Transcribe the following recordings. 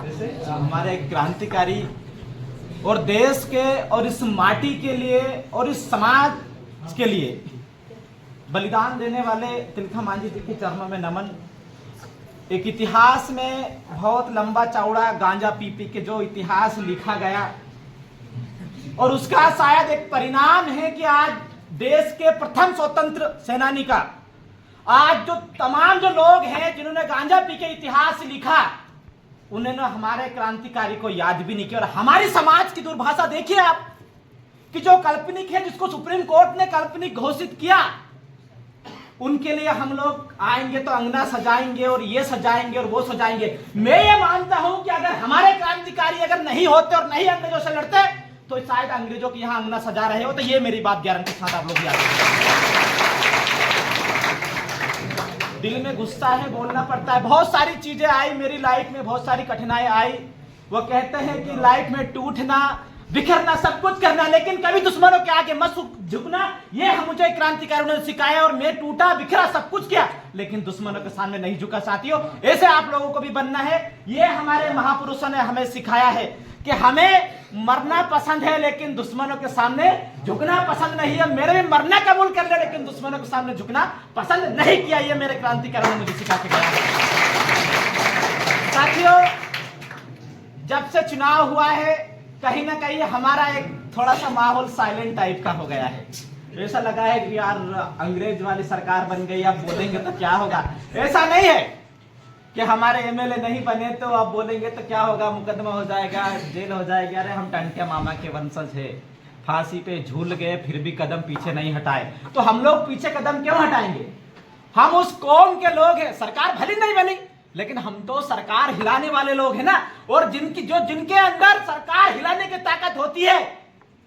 जैसे हमारे क्रांतिकारी और देश के और इस माटी के लिए और इस समाज के लिए बलिदान देने वाले तिलका मांझी जी के चरणों में नमन। एक इतिहास में बहुत लंबा चौड़ा गांजा पी पी के जो इतिहास लिखा गया और उसका शायद एक परिणाम है कि आज देश के प्रथम स्वतंत्र सेनानी का आज जो तमाम जो लोग हैं जिन्होंने गांजा पी के इतिहास लिखा उन्होंने हमारे क्रांतिकारी को याद भी नहीं किया। और हमारी समाज की दुर्भाषा देखिए आप कि जो काल्पनिक है जिसको सुप्रीम कोर्ट ने काल्पनिक घोषित किया उनके लिए हम लोग आएंगे तो अंगना सजाएंगे और ये सजाएंगे और वो सजाएंगे। मैं ये मानता हूं कि अगर हमारे क्रांतिकारी अगर नहीं होते और नहीं अंग्रेजों से लड़ते तो शायद अंग्रेजों के यहां अंगना सजा रहे हो। तो ये मेरी बात गारंटी के साथ आप लोग याद रखें। दिल में गुस्सा है, बोलना पड़ता है। बहुत सारी चीजें आई मेरी लाइफ में, बहुत सारी कठिनाई आई। वो कहते हैं कि लाइफ में टूटना बिखरना सब कुछ करना लेकिन कभी दुश्मनों के आगे मत झुकना। ये मुझे क्रांतिकारियों ने सिखाया और मैं टूटा बिखरा सब कुछ किया लेकिन दुश्मनों के सामने नहीं झुका। साथियों ऐसे आप लोगों को भी बनना है। ये हमारे महापुरुषों ने हमें सिखाया है कि हमें मरना पसंद है लेकिन दुश्मनों के सामने झुकना पसंद नहीं है। मेरे भी मरना कबूल कर ले लेकिन दुश्मनों के सामने झुकना पसंद नहीं किया। ये मेरे क्रांतिकारियों ने मुझे सिखा के गया। साथियों जब से चुनाव हुआ है कहीं ना कहीं हमारा एक थोड़ा सा माहौल साइलेंट टाइप का हो गया है। ऐसा लगा है कि यार अंग्रेज वाली सरकार बन गई, अब बोलेंगे तो क्या होगा। ऐसा नहीं है कि हमारे एमएलए नहीं बने तो अब बोलेंगे तो क्या होगा, मुकदमा हो जाएगा, जेल हो जाएगी। अरे हम टंटिया मामा के वंशज है, फांसी पे झूल गए फिर भी कदम पीछे नहीं हटाए तो हम लोग पीछे कदम क्यों हटाएंगे। हम उस कौम के लोग हैं। सरकार भली नहीं बनी लेकिन हम तो सरकार हिलाने वाले लोग हैं ना। और जिनके अंदर सरकार हिलाने की ताकत होती है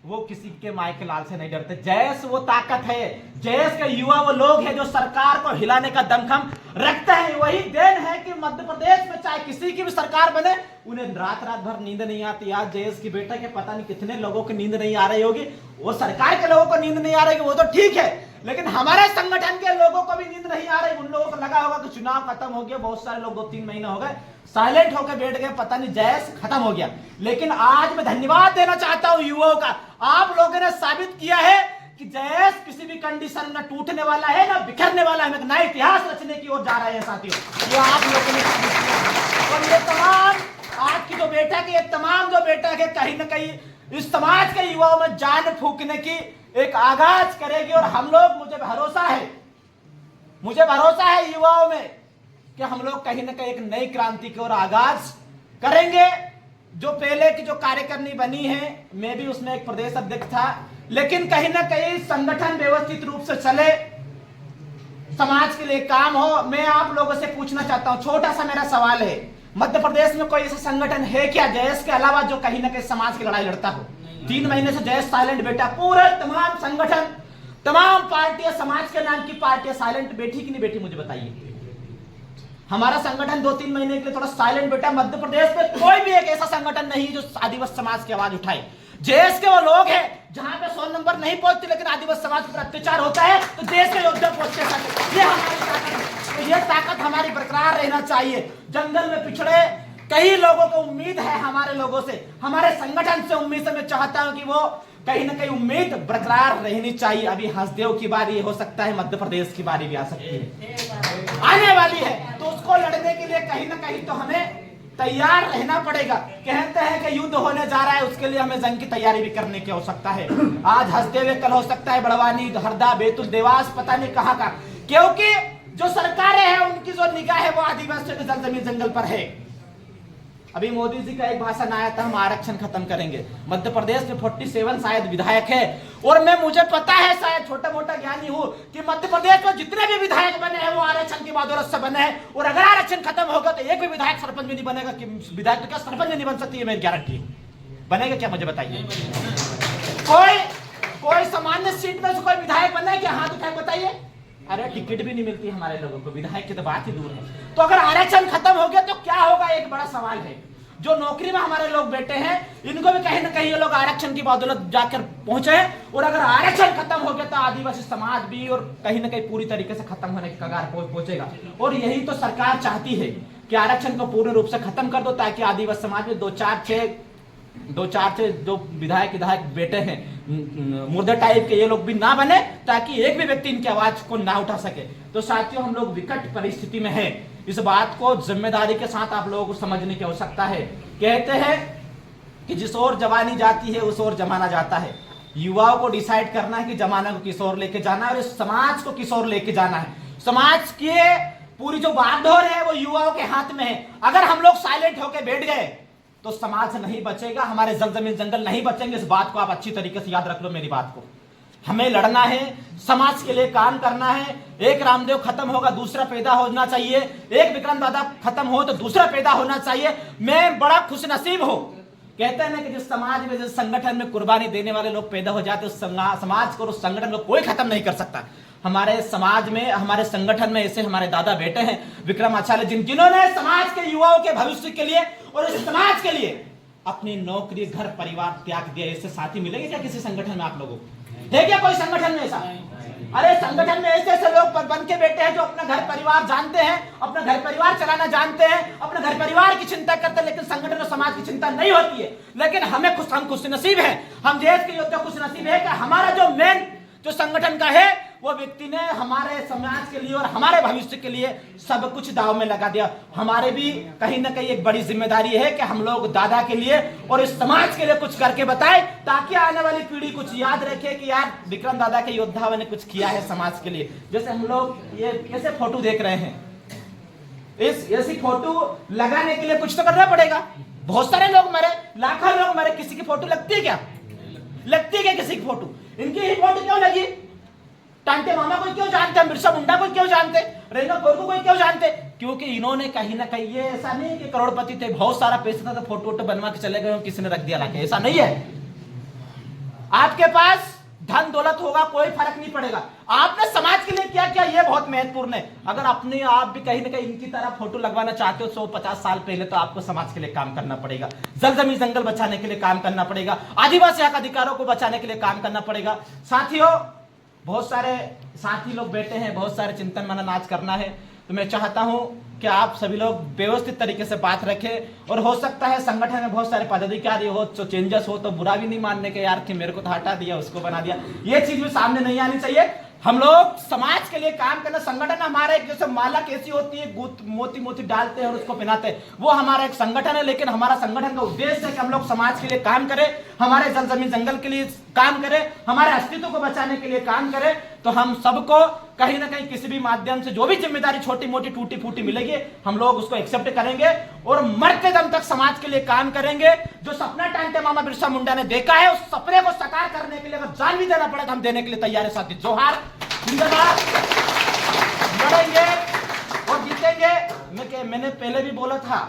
वो किसी के माय के लाल से नहीं डरते। जैस वो ताकत है, जैस के युवा वो लोग हैं जो सरकार को हिलाने का दमखम रखते हैं। वही देन है कि मध्य प्रदेश में चाहे किसी की भी सरकार बने उन्हें रात रात भर नींद नहीं आती। आज जयेश की बेटा के पता नहीं कितने लोगों की नींद नहीं आ रही होगी। वो सरकार के लोगों को नींद नहीं आ रही वो तो ठीक है लेकिन हमारे संगठन के लोगों को भी नींद नहीं आ रही। उन लोगों को लगा होगा कि चुनाव खत्म हो गया, बहुत सारे लोग 2-3 महीने हो गए साइलेंट होकर बैठ गए, पता नहीं जयेश खत्म हो गया। लेकिन आज मैं धन्यवाद देना चाहता हूं युवाओं का। आप लोगों ने साबित किया है कि जयेश किसी भी कंडीशन में टूटने वाला है ना बिखरने वाला है। नया इतिहास रचने की ओर जा रहे हैं साथियों। ये आप लोगों ने साबित किया। और ये तमाम आज की जो बैठक है, तमाम जो बैठक है कहीं ना कहीं इस समाज के युवाओं में जान फूंकने की एक आगाज करेगी। और हम लोग मुझे भरोसा है युवाओं में कि हम लोग कहीं ना कहीं एक नई क्रांति की ओर आगाज करेंगे। जो पहले की जो कार्यकारिणी बनी है मैं भी उसमें एक प्रदेश अध्यक्ष था लेकिन कहीं ना कहीं संगठन व्यवस्थित रूप से चले, समाज के लिए काम हो। मैं आप लोगों से पूछना चाहता हूं, छोटा सा मेरा सवाल है, मध्य प्रदेश में कोई ऐसा संगठन है क्या जयेश के अलावा जो कहीं ना कहीं समाज की लड़ाई लड़ता हो। 3 महीने से जयेश साइलेंट बैठा, पूरे तमाम संगठन तमाम पार्टियां समाज के नाम की पार्टियां साइलेंट बैठी कि नहीं बैठी मुझे बताइए। हमारा संगठन 2-3 महीने के लिए थोड़ा साइलेंट बैठा। मध्य प्रदेश में कोई भी एक ऐसा संगठन नहीं जो आदिवासी समाज की आवाज उठाए। जयेश के वो लोग हैं जहां पे 100 नंबर नहीं पहुंचते लेकिन आदिवासी समाज पर अत्याचार होता है तो देश के योद्धा पहुंचते हैं। ये हमारी ताकत है। तो ये ताकत हमारी बरकरार रहना चाहिए। जंगल में पिछड़े कई लोगों को उम्मीद है हमारे लोगों से, हमारे संगठन से उम्मीद है। मैं चाहता हूं कि वो कहीं ना कहीं उम्मीद बरकरार रहनी चाहिए। अभी हंसदेव की बारी हो सकता है, मध्य प्रदेश की बारी भी आ सकती है, आने वाली है। तो उसको लड़ने के लिए कहीं ना कहीं तो हमें तैयार रहना पड़ेगा। कहते हैं कि युद्ध होने जा रहा है उसके लिए हमें जंग की तैयारी भी करने की आवश्यकता है। आज हंसदेव कल हो सकता है बड़वानी, हरदा, बैतूल, देवास, पता नहीं कहां का। क्योंकि जो सरकारें हैं उनकी जो निगाह है वो आदिवासियों के जमीन जंगल पर है। अभी मोदी जी का एक भाषण आया था हम आरक्षण खत्म करेंगे। मध्य प्रदेश में 47 शायद विधायक है और मुझे पता है, शायद छोटा मोटा ज्ञानी हूं कि मध्य प्रदेश में जितने भी विधायक बने हैं वो आरक्षण की बदौलत से बने हैं। और अगर आरक्षण खत्म होगा तो एक भी विधायक सरपंच भी नहीं बनेगा। कि विधायक तो क्या सरपंच नहीं बन सकती है मेरी गारंटी। बनेगा क्या मुझे बताइए। कोई सामान्य सीट में से कोई विधायक बने क्या? हाथ उठाए बताइए। अरे टिकट भी नहीं मिलती हमारे लोगों को, विधायक की तो बात ही दूर है। तो अगर आरक्षण खत्म हो गया तो क्या होगा, एक बड़ा सवाल है। जो नौकरी में हमारे लोग बैठे हैं इनको भी कहीं ना कहीं ये लोग आरक्षण की बदौलत जाकर पहुंचे हैं। और अगर आरक्षण खत्म हो गया तो आदिवासी समाज भी और कहीं ना कहीं पूरी तरीके से खत्म होने के कगार पहुंचेगा। और यही तो सरकार चाहती है कि आरक्षण को पूर्ण रूप से खत्म कर दो, ताकि आदिवासी समाज में दो चार जो विधायक बेटे हैं मुर्दे टाइप के, ये लोग भी ना बने, ताकि एक भी व्यक्ति इनकी आवाज को ना उठा सके। तो साथियों, हम लोग विकट परिस्थिति में हैं। इस बात को जिम्मेदारी के साथ आप लोगों को समझने की आवश्यकता है। कहते हैं कि जिस ओर जवानी जाती है उस ओर जमाना जाता है। युवाओं को डिसाइड करना है कि जमाना को किस ओर लेके जाना है और इस समाज को किस ओर लेके जाना है। समाज की पूरी जो बागडोर है वो युवाओं के हाथ में है। अगर हम लोग साइलेंट होकर बैठ गए तो समाज नहीं बचेगा, हमारे जल जमीन जंगल नहीं बचेंगे। इस बात को आप अच्छी तरीके से याद रख लो। मेरी बात को हमें लड़ना है, समाज के लिए काम करना है। एक रामदेव खत्म होगा दूसरा पैदा होना चाहिए, एक विक्रम दादा खत्म हो तो दूसरा पैदा होना चाहिए। मैं बड़ा खुशनसीब हूं। कहते हैं ना कि जिस समाज में, जिस संगठन में कुर्बानी देने वाले लोग पैदा हो जाते, उस समाज को, उस संगठन को कोई खत्म नहीं कर सकता। हमारे समाज में, हमारे संगठन में ऐसे हमारे दादा बेटे हैं, विक्रम आचार्य, जिन्होंने समाज के युवाओं के भविष्य के लिए और इस समाज के लिए अपनी नौकरी, घर, परिवार त्याग दिया। ऐसे साथी मिलेंगे क्या किसी संगठन में? आप लोगों को है क्या कोई संगठन में ऐसा? अरे संगठन में ऐसे ऐसे लोग बन के बैठे हैं जो अपना घर परिवार जानते हैं, अपना घर परिवार चलाना जानते हैं, अपने घर परिवार की चिंता करते हैं, लेकिन संगठन और समाज की चिंता नहीं होती है। लेकिन हम खुशनसीब हैं, हम देश के योद्धा खुशनसीब है कि हमारा जो मेन जो संगठन का है वो व्यक्ति ने हमारे समाज के लिए और हमारे भविष्य के लिए सब कुछ दाव में लगा दिया। हमारे भी कहीं ना कहीं एक बड़ी जिम्मेदारी है कि हम लोग दादा के लिए और इस समाज के लिए कुछ करके बताएं, ताकि आने वाली पीढ़ी कुछ याद रखे कि यार विक्रम दादा के योद्धाओं ने कुछ किया है समाज के लिए। जैसे हम लोग ये कैसे फोटो देख रहे हैं, इस ऐसी फोटो लगाने के लिए कुछ तो करना पड़ेगा। बहुत सारे लोग मरे, लाखों लोग मरे, किसी की फोटो लगती है क्या? लगती है क्या किसी की फोटो? इनकी ही फोटो क्यों लगी? टांटे मामा को क्यों जानते, बिरसा मुंडा को क्यों जानते, रेणुका गोरकू को क्यों जानते? क्योंकि इन्होंने कहीं ना कहीं, ये ऐसा नहीं कि करोड़पति थे, बहुत सारा पैसा था तो फोटो बनवा के चले गए, किसी ने रख दिया लाके, ऐसा नहीं है। आपके पास धन दौलत होगा, कोई फर्क नहीं पड़ेगा। आपने समाज के लिए क्या किया, ये बहुत महत्वपूर्ण है। अगर अपने आप भी कहीं ना कहीं इनकी तरह फोटो लगवाना चाहते हो 150 साल पहले, तो आपको समाज के लिए काम करना पड़ेगा, जल जमीन जंगल बचाने के लिए काम करना पड़ेगा, आदिवासी हक अधिकारों को बचाने के लिए काम करना पड़ेगा। साथियों, बहुत सारे साथी लोग बैठे हैं, बहुत सारे चिंतन मनन आज करना है, तो मैं चाहता हूं कि आप सभी लोग व्यवस्थित तरीके से बात रखें। और हो सकता है संगठन में बहुत सारे पदाधिकारी हो, तो चेंजेस हो, तो बुरा भी नहीं मानने के यार कि मेरे को तो हटा दिया, उसको बना दिया, ये चीज भी सामने नहीं आनी चाहिए। हम लोग समाज के लिए काम करना, संगठन हमारा एक, जैसे माला कैसी होती है, मोती मोती डालते हैं और उसको पहनाते हैं, वो हमारा एक संगठन है। लेकिन हमारा संगठन का उद्देश्य है कि हम लोग समाज के लिए काम करें, हमारे जल जमीन जंगल के लिए काम करें, हमारे अस्तित्व को बचाने के लिए काम करें। तो हम सबको कहीं ना कहीं किसी भी माध्यम से जो भी जिम्मेदारी छोटी मोटी टूटी फूटी मिलेगी, हम लोग उसको एक्सेप्ट करेंगे और मरते दम तक समाज के लिए काम करेंगे। जो सपना टांटे मामा बिरसा मुंडा ने देखा है, उस सपने को साकार करने के लिए अगर जान भी देना पड़े तो हम देने के लिए तैयार है। साथी जोहार, जिंदाबाद, लड़ेंगे और जीतेंगे। मैंने पहले भी बोला था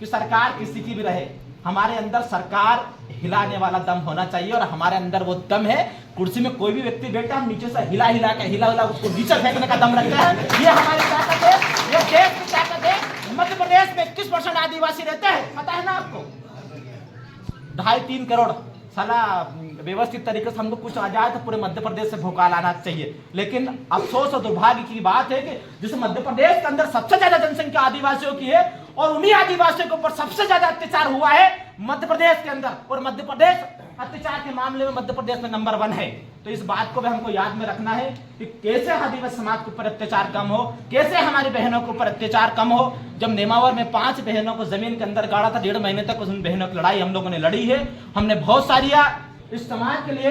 कि सरकार किसी की भी रहे, हमारे अंदर सरकार हिलाने वाला दम होना चाहिए, और हमारे अंदर वो दम है। कुर्सी में कोई भी व्यक्ति बैठा, हम नीचे से हिला हिला उसको नीचे फेंकने का दम रखता है। ये हमारी ताकत है, ये देश की ताकत है। मध्य प्रदेश में 21% आदिवासी रहते हैं, पता है ना आपको? 2.5-3 करोड़। साला व्यवस्थित तरीके से हमको कुछ आ जाए तो पूरे मध्य प्रदेश से भूकाल आना चाहिए। लेकिन अफसोस और दुर्भाग्य की बात है कि जिस मध्य प्रदेश के अंदर सबसे ज्यादा जनसंख्या आदिवासियों की है, और उन्हीं आदिवासियों के ऊपर सबसे ज्यादा अत्याचार हुआ है मध्य प्रदेश के अंदर, और मध्य प्रदेश अत्याचार के मामले में मध्य प्रदेश में नंबर 1 है। तो इस बात को भी हमको याद में रखना है कि कैसे आदिवासी समाज के ऊपर अत्याचार कम हो, कैसे हमारी बहनों के ऊपर अत्याचार कम हो। जब नेमावर में 5 बहनों को जमीन के अंदर गाड़ा था, 1.5 महीने तक उन बहनों की लड़ाई हम लोगों ने लड़ी है। हमने बहुत सारी इस समाज के लिए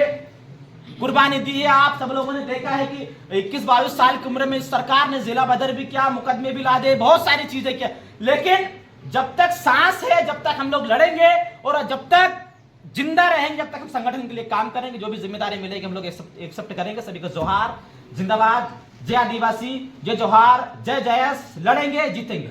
कुर्बानी दी है। आप सब लोगों ने देखा है कि 21-22 साल की उम्र में इस सरकार ने जिला बदर भी किया, मुकदमे भी ला दे, बहुत सारी चीजें किया। लेकिन जब तक सांस है, जब तक हम लोग लड़ेंगे और जब तक जिंदा रहेंगे, जब तक हम संगठन के लिए काम करेंगे, जो भी जिम्मेदारी मिलेगी हम लोग एक्सेप्ट करेंगे। सभी को जोहार, जिंदाबाद, जय आदिवासी, जय जोहार, जय जयस, लड़ेंगे जीतेंगे।